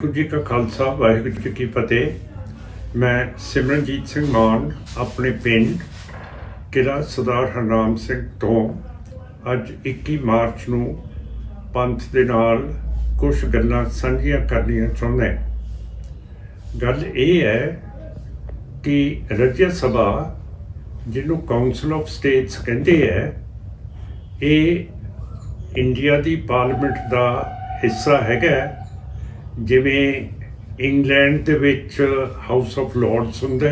ਵਾਹਿਗੁਰੂ ਜੀ ਕਾ ਖਾਲਸਾ ਵਾਹਿਗੁਰੂ ਜੀ ਕੀ ਫਤਿਹ। ਮੈਂ ਸਿਮਰਨਜੀਤ ਸਿੰਘ ਮਾਨ ਆਪਣੇ ਪਿੰਡ ਕਿਲ੍ਹਾ ਸਰਦਾਰ ਹਰਨਾਮ ਸਿੰਘ ਤੋਂ ਅੱਜ 21 ਮਾਰਚ ਨੂੰ ਪੰਥ ਦੇ ਨਾਲ ਕੁਝ ਗੱਲਾਂ ਸਾਂਝੀਆਂ ਕਰਨੀਆਂ ਚਾਹੁੰਦਾ। ਗੱਲ ਇਹ ਹੈ ਕਿ ਰਾਜ ਸਭਾ ਜਿਹਨੂੰ ਕਾਉਂਸਲ ਆਫ ਸਟੇਟਸ ਕਹਿੰਦੇ ਹੈ, ਇਹ ਇੰਡੀਆ ਦੀ ਪਾਰਲੀਮੈਂਟ ਦਾ ਹਿੱਸਾ ਹੈਗਾ। ਜਿਵੇਂ ਇੰਗਲੈਂਡ ਦੇ ਵਿੱਚ ਹਾਊਸ ਆਫ ਲਾਰਡਸ ਹੁੰਦਾ,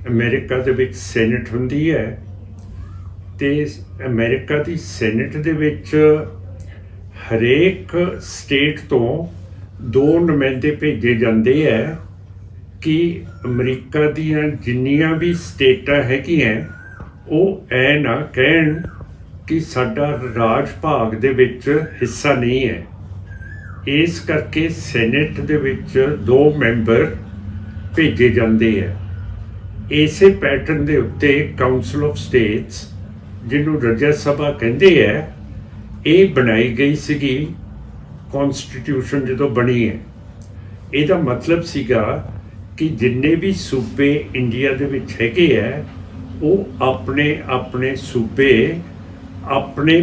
ਅਮਰੀਕਾ ਦੇ ਵਿੱਚ ਸੈਨੇਟ ਹੁੰਦੀ ਹੈ, ਅਤੇ ਅਮਰੀਕਾ ਦੀ ਸੈਨੇਟ ਦੇ ਵਿੱਚ ਹਰੇਕ ਸਟੇਟ ਤੋਂ 2 ਨੁਮਾਇੰਦੇ ਭੇਜੇ ਜਾਂਦੇ ਹੈ ਕਿ ਅਮਰੀਕਾ ਦੀਆਂ ਜਿੰਨੀਆਂ ਵੀ ਸਟੇਟਾਂ ਹੈਗੀਆਂ ਉਹ ਐ ਨਾ ਕਹਿਣ ਕਿ ਸਾਡਾ ਰਾਜ ਭਾਗ ਦੇ ਵਿੱਚ ਹਿੱਸਾ ਨਹੀਂ ਹੈ। ਇਸ ਕਰਕੇ ਸੈਨੇਟ ਦੇ ਵਿੱਚ 2 ਮੈਂਬਰ ਭੇਜੇ ਜਾਂਦੇ ਹੈ। ਇਸੇ ਪੈਟਰਨ ਦੇ ਉੱਤੇ ਕਾਉਂਸਲ ਆਫ ਸਟੇਟਸ, ਜਿਹਨੂੰ ਰਾਜ ਸਭਾ ਕਹਿੰਦੇ ਹੈ, ਇਹ ਬਣਾਈ ਗਈ ਸੀਗੀ ਕੌਨਸਟੀਟਿਊਸ਼ਨ ਜਦੋਂ ਬਣੀ ਹੈ। ਇਹਦਾ ਮਤਲਬ ਸੀਗਾ ਕਿ ਜਿੰਨੇ ਵੀ ਸੂਬੇ ਇੰਡੀਆ ਦੇ ਵਿੱਚ ਹੈਗੇ ਹੈ ਉਹ ਆਪਣੇ ਆਪਣੇ ਸੂਬੇ ਆਪਣੇ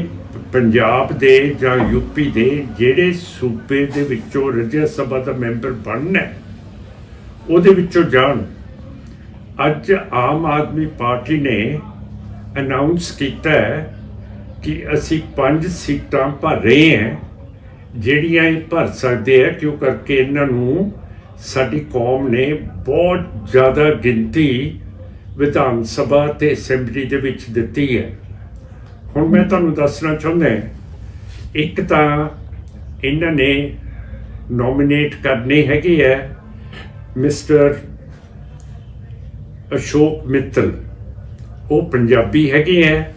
ਪੰਜਾਬ ਦੇ ਜਾਂ ਯੂਪੀ ਦੇ ਜਿਹੜੇ ਸੂਬੇ ਦੇ ਵਿੱਚੋਂ ਰਾਜ ਸਭਾ ਦਾ ਮੈਂਬਰ ਬਣਨਾ ਉਹਦੇ ਵਿੱਚੋਂ ਜਾਣ। ਅੱਜ ਆਮ ਆਦਮੀ ਪਾਰਟੀ ਨੇ ਅਨਾਉਂਸ ਕੀਤਾ ਹੈ ਕਿ ਅਸੀਂ 5 ਸੀਟਾਂ ਭਰ ਰਹੇ ਹਾਂ, ਜਿਹੜੀਆਂ ਇਹ ਭਰ ਸਕਦੇ ਆ ਕਿਉਂ ਕਰਕੇ ਇਹਨਾਂ ਨੂੰ ਸਾਡੀ ਕੌਮ ਨੇ ਬਹੁਤ ਜ਼ਿਆਦਾ ਗਿਣਤੀ ਵਿਧਾਨ ਸਭਾ ਤੇ ਅਸੈਂਬਲੀ ਦੇ ਵਿੱਚ ਦਿੱਤੀ ਹੈ। ਹੁਣ ਮੈਂ ਤੁਹਾਨੂੰ ਦੱਸਣਾ ਚਾਹੁੰਦਾ, ਇੱਕ ਤਾਂ ਇਹਨਾਂ ਨੇ ਨੋਮੀਨੇਟ ਕਰਨੇ ਹੈਗੇ ਹੈ ਮਿਸਟਰ ਅਸ਼ੋਕ ਮਿੱਤਲ, ਉਹ ਪੰਜਾਬੀ ਹੈਗੇ ਹੈ,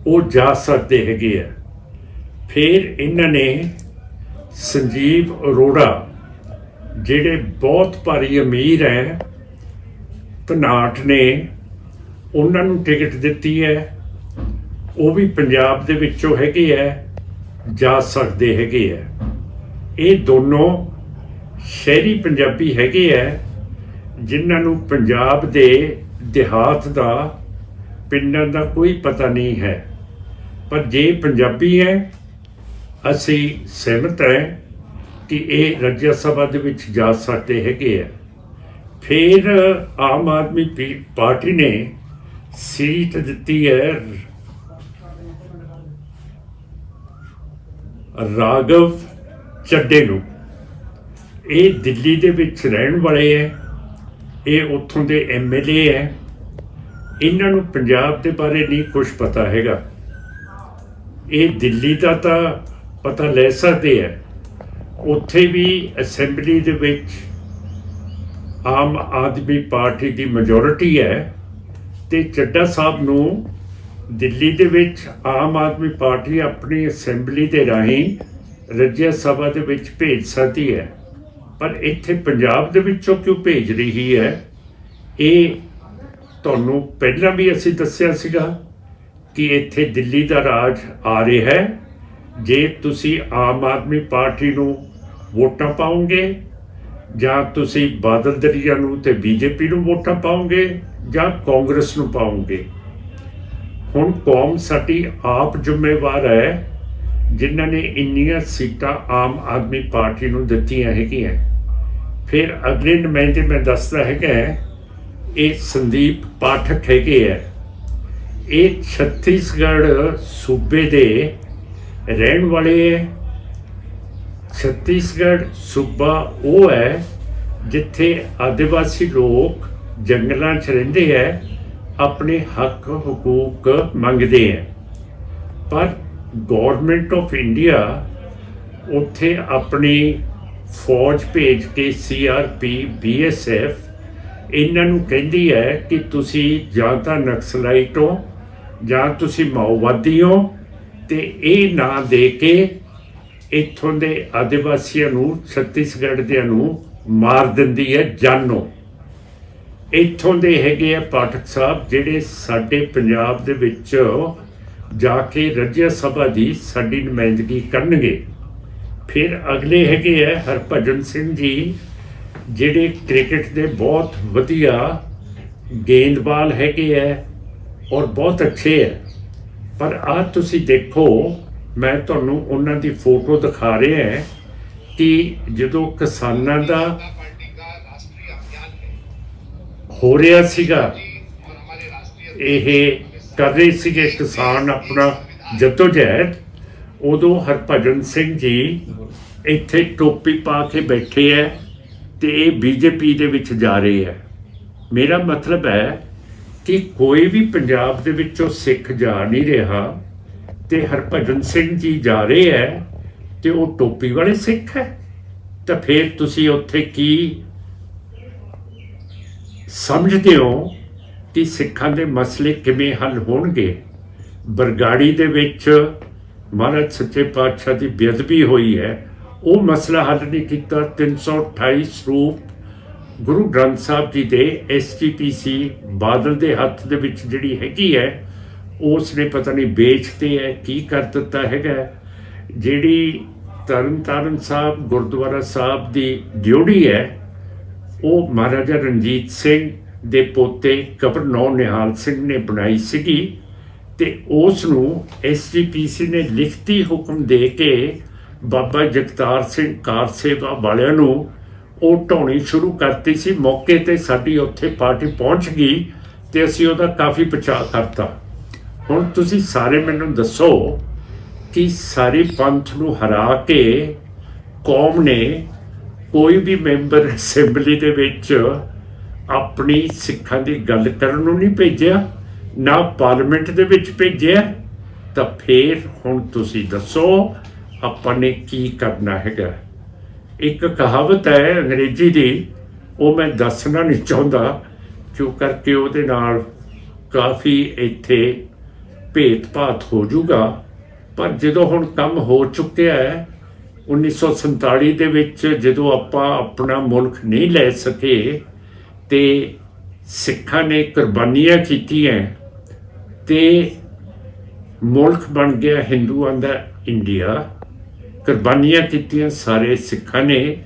ਉਹ ਜਾ ਸਕਦੇ ਹੈਗੇ ਹੈ। ਫਿਰ ਇਹਨਾਂ ਨੇ ਸੰਜੀਵ ਅਰੋੜਾ, ਜਿਹੜੇ ਬਹੁਤ ਭਾਰੀ ਅਮੀਰ ਹੈ, ਧਨਾਟ ਨੇ, ਉਹਨਾਂ ਨੂੰ ਟਿਕਟ ਦਿੱਤੀ ਹੈ, ਉਹ ਵੀ ਪੰਜਾਬ ਦੇ ਵਿੱਚੋਂ ਹੈਗੇ ਹੈ, ਜਾ ਸਕਦੇ ਹੈਗੇ ਹੈ। ਇਹ ਦੋਨੋਂ ਸ਼ਹਿਰੀ ਪੰਜਾਬੀ ਹੈਗੇ ਹੈ, ਜਿਨ੍ਹਾਂ ਨੂੰ ਪੰਜਾਬ ਦੇ ਦਿਹਾਤ ਦਾ, ਪਿੰਡਾਂ ਦਾ ਕੋਈ ਪਤਾ ਨਹੀਂ ਹੈ। ਪਰ ਜੇ ਪੰਜਾਬੀ ਹੈ, ਅਸੀਂ ਸਹਿਮਤ ਹੈ ਕਿ ਇਹ ਰਾਜ ਸਭਾ ਦੇ ਵਿੱਚ ਜਾ ਸਕਦੇ ਹੈਗੇ ਹੈ। ਫਿਰ ਆਮ ਆਦਮੀ ਪਾਰਟੀ ਨੇ ਸੀਟ ਦਿੱਤੀ ਹੈ ਰਾਘਵ ਚੱਡੇ ਨੂੰ। ਇਹ ਦਿੱਲੀ ਦੇ ਵਿੱਚ ਰਹਿਣ ਵਾਲੇ ਹੈ, ਇਹ ਉੱਥੋਂ ਦੇ MLA ਹੈ। ਇਹਨਾਂ ਨੂੰ ਪੰਜਾਬ ਦੇ ਬਾਰੇ ਨਹੀਂ ਕੁਝ ਪਤਾ ਹੈਗਾ। ਇਹ ਦਿੱਲੀ ਦਾ ਤਾਂ ਪਤਾ ਲੈ ਸਕਦੇ ਹੈ, ਉੱਥੇ ਵੀ ਅਸੈਂਬਲੀ ਦੇ ਵਿੱਚ ਆਮ ਆਦਮੀ ਪਾਰਟੀ ਦੀ ਮੈਜੋਰਿਟੀ ਹੈ, ਅਤੇ ਚੱਡਾ ਸਾਹਿਬ ਨੂੰ ਦਿੱਲੀ ਦੇ ਵਿੱਚ ਆਮ ਆਦਮੀ ਪਾਰਟੀ ਆਪਣੀ ਅਸੈਂਬਲੀ ਦੇ ਰਾਹੀਂ ਰਾਜ ਸਭਾ ਦੇ ਵਿੱਚ ਭੇਜ ਸਕਦੀ ਹੈ। ਪਰ ਇੱਥੇ ਪੰਜਾਬ ਦੇ ਵਿੱਚੋਂ ਕਿਉਂ ਭੇਜ ਰਹੀ ਹੈ, ਇਹ ਤੁਹਾਨੂੰ ਪਹਿਲਾਂ ਵੀ ਅਸੀਂ ਦੱਸਿਆ ਸੀਗਾ ਕਿ ਇੱਥੇ ਦਿੱਲੀ ਦਾ ਰਾਜ ਆ ਰਿਹਾ ਹੈ। ਜੇ ਤੁਸੀਂ ਆਮ ਆਦਮੀ ਪਾਰਟੀ ਨੂੰ ਵੋਟਾਂ ਪਾਓਗੇ, ਜਾਂ ਤੁਸੀਂ ਬਾਦਲ ਦਰਿਆ ਨੂੰ ਤੇ BJP ਨੂੰ ਵੋਟਾਂ ਪਾਓਗੇ, ਜਾਂ ਕਾਂਗਰਸ ਨੂੰ ਪਾਓਗੇ। ਹੁਣ ਕੌਮ ਸਾਡੀ ਆਪ ਜ਼ਿੰਮੇਵਾਰ ਹੈ, ਜਿਨ੍ਹਾਂ ਨੇ ਇੰਨੀਆਂ ਸੀਟਾਂ ਆਮ ਆਦਮੀ ਪਾਰਟੀ ਨੂੰ ਦਿੱਤੀਆਂ ਹੈਗੀਆਂ। ਫਿਰ ਅਗਲੇ ਨੁਮਾਇੰਦੇ ਮੈਂ ਦੱਸਦਾ ਹੈਗਾ, ਇਹ ਸੰਦੀਪ ਪਾਠਕ ਹੈਗੇ ਹੈ। ਇਹ ਛੱਤੀਸਗੜ੍ਹ ਸੂਬੇ ਦੇ ਰਹਿਣ ਵਾਲੇ ਹੈ। ਛੱਤੀਸਗੜ੍ਹ ਸੂਬਾ ਉਹ ਹੈ ਜਿੱਥੇ ਆਦਿਵਾਸੀ ਲੋਕ ਜੰਗਲਾਂ 'ਚ ਰਹਿੰਦੇ ਹੈ, ਆਪਣੇ ਹੱਕ ਹਕੂਕ ਮੰਗਦੇ ਹੈ। ਪਰ ਗੌਰਮੈਂਟ ਆਫ ਇੰਡੀਆ ਉੱਥੇ ਆਪਣੀ ਫੌਜ ਭੇਜ ਕੇ CRP BSF ਇਹਨਾਂ ਨੂੰ ਕਹਿੰਦੀ ਹੈ ਕਿ ਤੁਸੀਂ ਜਾਂ ਤਾਂ ਨਕਸਲਾਈਟ ਹੋ ਜਾਂ ਤੁਸੀਂ ਮਾਓਵਾਦੀ ਹੋ, ਅਤੇ ਇਹ ਨਾਂ ਦੇ ਕੇ ਇੱਥੋਂ ਦੇ ਆਦਿਵਾਸੀਆਂ ਨੂੰ, ਛੱਤੀਸਗੜ੍ਹ ਦਿਆਂ ਨੂੰ ਮਾਰ ਦਿੰਦੀ ਹੈ ਜਾਨੋਂ। ਇੱਥੋਂ ਦੇ ਹੈਗੇ ਆ ਪਾਠਕ ਸਾਹਿਬ, ਜਿਹੜੇ ਸਾਡੇ ਪੰਜਾਬ ਦੇ ਵਿੱਚ ਜਾ ਕੇ ਰਾਜ ਸਭਾ ਦੀ ਸਾਡੀ ਨੁਮਾਇੰਦਗੀ ਕਰਨਗੇ। ਫਿਰ ਅਗਲੇ ਹੈਗੇ ਹੈ ਹਰਭਜਨ ਸਿੰਘ ਜੀ, ਜਿਹੜੇ ਕ੍ਰਿਕਟ ਦੇ ਬਹੁਤ ਵਧੀਆ ਗੇਂਦਬਾਜ਼ ਹੈਗੇ ਹੈ ਔਰ ਬਹੁਤ ਅੱਛੇ ਹੈ। ਪਰ ਆਹ ਤੁਸੀਂ ਦੇਖੋ, ਮੈਂ ਤੁਹਾਨੂੰ ਉਹਨਾਂ ਦੀ ਫੋਟੋ ਦਿਖਾ ਰਿਹਾ ਹੈ ਕਿ ਜਦੋਂ ਕਿਸਾਨਾਂ ਦਾ ਹੋ ਰਿਹਾ ਸੀਗਾ, ਇਹ ਕਰ ਰਹੇ ਸੀਗੇ ਕਿਸਾਨ ਆਪਣਾ ਜੱਦੋ-ਜਹਿਦ, ਉਦੋਂ ਹਰਭਜਨ ਸਿੰਘ ਜੀ ਇੱਥੇ ਟੋਪੀ ਪਾ ਕੇ ਬੈਠੇ ਹੈ ਤੇ ਇਹ ਬੀਜੇਪੀ ਦੇ ਵਿੱਚ ਜਾ ਰਹੇ ਹੈ। ਮੇਰਾ ਮਤਲਬ ਹੈ ਕਿ ਕੋਈ ਵੀ ਪੰਜਾਬ ਦੇ ਵਿੱਚੋਂ ਸਿੱਖ ਜਾ ਨਹੀਂ ਰਿਹਾ ਤੇ ਹਰਭਜਨ ਸਿੰਘ ਜੀ ਜਾ ਰਹੇ ਹੈ ਤੇ ਉਹ ਟੋਪੀ ਵਾਲੇ ਸਿੱਖ ਹੈ। ਤਾਂ ਫਿਰ ਤੁਸੀਂ ਉੱਥੇ ਕੀ ਸਮਝਦੇ ਹੋ ਕਿ ਸਿੱਖਾਂ ਦੇ ਮਸਲੇ ਕਿਵੇਂ ਹੱਲ ਹੋਣਗੇ? ਬਰਗਾੜੀ ਦੇ ਵਿੱਚ ਮਹਾਰਾਜ ਸੱਚੇ ਪਾਤਸ਼ਾਹ ਦੀ ਬੇਅਦਬੀ ਹੋਈ ਹੈ, ਉਹ ਮਸਲਾ ਹੱਲ ਨਹੀਂ ਕੀਤਾ। 328 ਸਰੂਪ ਗੁਰੂ ਗ੍ਰੰਥ ਸਾਹਿਬ ਜੀ ਦੇ SGPC ਬਾਦਲ ਦੇ ਹੱਥ ਦੇ ਵਿੱਚ ਜਿਹੜੀ ਹੈਗੀ ਹੈ, ਉਸ ਨੇ ਪਤਾ ਨਹੀਂ ਵੇਚਤੇ ਹੈ, ਕੀ ਕਰ ਦਿੱਤਾ ਹੈਗਾ। ਜਿਹੜੀ ਤਰਨਤਾਰਨ ਸਾਹਿਬ ਗੁਰਦੁਆਰਾ ਸਾਹਿਬ ਦੀ ਡਿਊਟੀ ਹੈ, ਉਹ ਮਹਾਰਾਜਾ ਰਣਜੀਤ ਸਿੰਘ ਦੇ ਪੋਤੇ ਗਵਰਨਰ ਨਿਹਾਲ ਸਿੰਘ ਨੇ ਬਣਾਈ ਸੀਗੀ ਤੇ ਉਸ ਨੂੰ SGPC ਨੇ ਲਿਖਤੀ ਹੁਕਮ ਦੇ ਕੇ ਬਾਬਾ ਜਗਤਾਰ ਸਿੰਘ ਕਾਰ ਸੇਵਾ ਵਾਲਿਆਂ ਨੂੰ ਉਹ ਢਾਉਣੀ ਸ਼ੁਰੂ ਕਰਤੀ ਸੀ। ਮੌਕੇ ਤੇ ਸਾਡੀ ਉੱਥੇ ਪਾਰਟੀ ਪਹੁੰਚ ਗਈ ਤੇ ਅਸੀਂ ਉਹਦਾ ਕਾਫੀ ਬਚਾਅ ਕਰਤਾ। ਹੁਣ ਤੁਸੀਂ ਸਾਰੇ ਮੈਨੂੰ ਦੱਸੋ ਕਿ ਸਾਰੇ ਪੰਥ ਨੂੰ ਹਰਾ ਕੇ ਕੌਮ ਨੇ ਕੋਈ ਵੀ ਮੈਂਬਰ ਅਸੈਂਬਲੀ ਦੇ ਵਿੱਚ ਆਪਣੀ ਸਿੱਖਾਂ ਦੀ ਗੱਲ ਕਰਨ ਨੂੰ ਨਹੀਂ ਭੇਜਿਆ, ਨਾ ਪਾਰਲੀਮੈਂਟ ਦੇ ਵਿੱਚ ਭੇਜਿਆ। ਤਾਂ ਫਿਰ ਹੁਣ ਤੁਸੀਂ ਦੱਸੋ ਆਪਾਂ ਨੇ ਕੀ ਕਰਨਾ ਹੈਗਾ? ਇੱਕ ਕਹਾਵਤ ਹੈ ਅੰਗਰੇਜ਼ੀ ਦੀ, ਉਹ ਮੈਂ ਦੱਸਣਾ ਨਹੀਂ ਚਾਹੁੰਦਾ ਕਿਉਂ ਕਰਕੇ ਉਹਦੇ ਨਾਲ ਕਾਫੀ ਇੱਥੇ ਭੇਤ-ਭਾਤ ਹੋ ਜਾਊਗਾ। ਪਰ ਜਦੋਂ ਹੁਣ ਕੰਮ ਹੋ ਚੁੱਕਿਆ ਹੈ, 1947 ਦੇ ਵਿੱਚ ਜਦੋਂ ਆਪਾਂ ਆਪਣਾ ਮੁਲਕ ਨਹੀਂ ਲੈ ਸਕੇ ਤੇ ਸਿੱਖਾਂ ਨੇ ਕੁਰਬਾਨੀਆਂ ਕੀਤੀਆਂ ਤੇ ਮੁਲਕ ਬਣ ਗਿਆ ਹਿੰਦੂਆਂ ਦਾ ਇੰਡੀਆ। ਕੁਰਬਾਨੀਆਂ ਕੀਤੀਆਂ ਸਾਰੇ ਸਿੱਖਾਂ ਨੇ,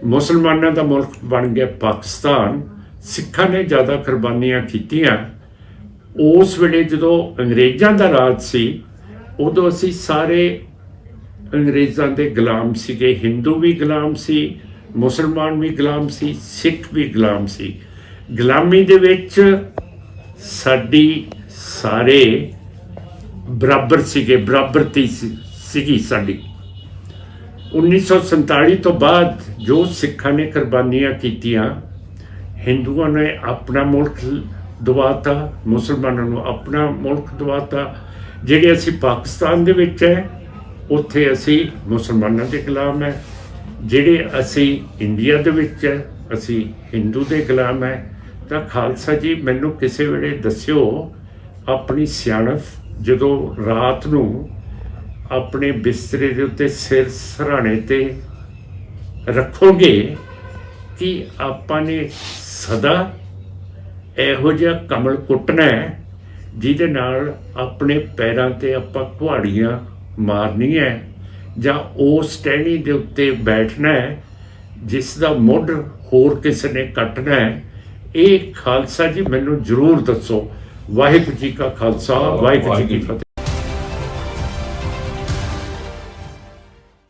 ਮੁਸਲਮਾਨਾਂ ਦਾ ਮੁਲਕ ਬਣ ਗਿਆ ਪਾਕਿਸਤਾਨ। ਸਿੱਖਾਂ ਨੇ ਜ਼ਿਆਦਾ ਕੁਰਬਾਨੀਆਂ ਕੀਤੀਆਂ। ਉਸ ਵੇਲੇ ਜਦੋਂ ਅੰਗਰੇਜ਼ਾਂ ਦਾ ਰਾਜ ਸੀ, ਉਦੋਂ ਅਸੀਂ ਸਾਰੇ ਅੰਗਰੇਜ਼ਾਂ ਦੇ ਗੁਲਾਮ ਸੀਗੇ। ਹਿੰਦੂ ਵੀ ਗੁਲਾਮ ਸੀ, ਮੁਸਲਮਾਨ ਵੀ ਗੁਲਾਮ ਸੀ, ਸਿੱਖ ਵੀ ਗੁਲਾਮ ਸੀ। ਗੁਲਾਮੀ ਦੇ ਵਿੱਚ ਸਾਡੀ ਸਾਰੇ ਬਰਾਬਰ ਸੀਗੇ, ਬਰਾਬਰਤੀ ਸੀਗੀ ਸਾਡੀ। 1947 ਤੋਂ ਬਾਅਦ ਜੋ ਸਿੱਖਾਂ ਨੇ ਕੁਰਬਾਨੀਆਂ ਕੀਤੀਆਂ, ਹਿੰਦੂਆਂ ਨੇ ਆਪਣਾ ਮੁਲਕ ਦਵਾਤਾ, ਮੁਸਲਮਾਨਾਂ ਨੂੰ ਆਪਣਾ ਮੁਲਕ ਦਵਾਤਾ। ਜਿਹੜੇ ਅਸੀਂ ਪਾਕਿਸਤਾਨ ਦੇ ਵਿੱਚ ਹੈ, ਉੱਥੇ ਅਸੀਂ ਮੁਸਲਮਾਨਾਂ ਦੇ ਗੁਲਾਮ ਹੈ। ਜਿਹੜੇ ਅਸੀਂ ਇੰਡੀਆ ਦੇ ਵਿੱਚ ਹੈ, ਅਸੀਂ ਹਿੰਦੂ ਦੇ ਗੁਲਾਮ ਹੈ। ਤਾਂ ਖਾਲਸਾ ਜੀ ਮੈਨੂੰ ਕਿਸੇ ਵੇਲੇ ਦੱਸਿਓ ਆਪਣੀ ਸਿਆਣਪ, ਜਦੋਂ ਰਾਤ ਨੂੰ ਆਪਣੇ ਬਿਸਤਰੇ ਦੇ ਉੱਤੇ ਸਿਰ ਸਿਰਹਾਣੇ ਤੇ ਰੱਖੋਗੇ, ਕਿ ਆਪਾਂ ਨੇ ਸਦਾ ਇਹੋ ਜਿਹਾ ਕਮਲ ਕੁੱਟਣਾ ਹੈ ਜਿਹਦੇ ਨਾਲ ਆਪਣੇ ਪੈਰਾਂ ਤੇ ਆਪਾਂ ਕੁਹਾੜੀਆਂ ਮਾਰਨੀਆਂ ਹੈ, ਜਾਂ ਉਸ ਟਹਿਣੀ ਦੇ ਉੱਤੇ ਬੈਠਣਾ ਹੈ ਜਿਸ ਦਾ ਮੁੱਢ ਹੋਰ ਕਿਸੇ ਨੇ ਕੱਟਣਾ ਹੈ? ਇਹ ਖਾਲਸਾ ਜੀ ਮੈਨੂੰ ਜ਼ਰੂਰ ਦੱਸੋ। ਵਾਹਿਗੁਰੂ ਜੀ ਕਾ ਖਾਲਸਾ, ਵਾਹਿਗੁਰੂ ਜੀ ਕੀ ਫਤਿਹ।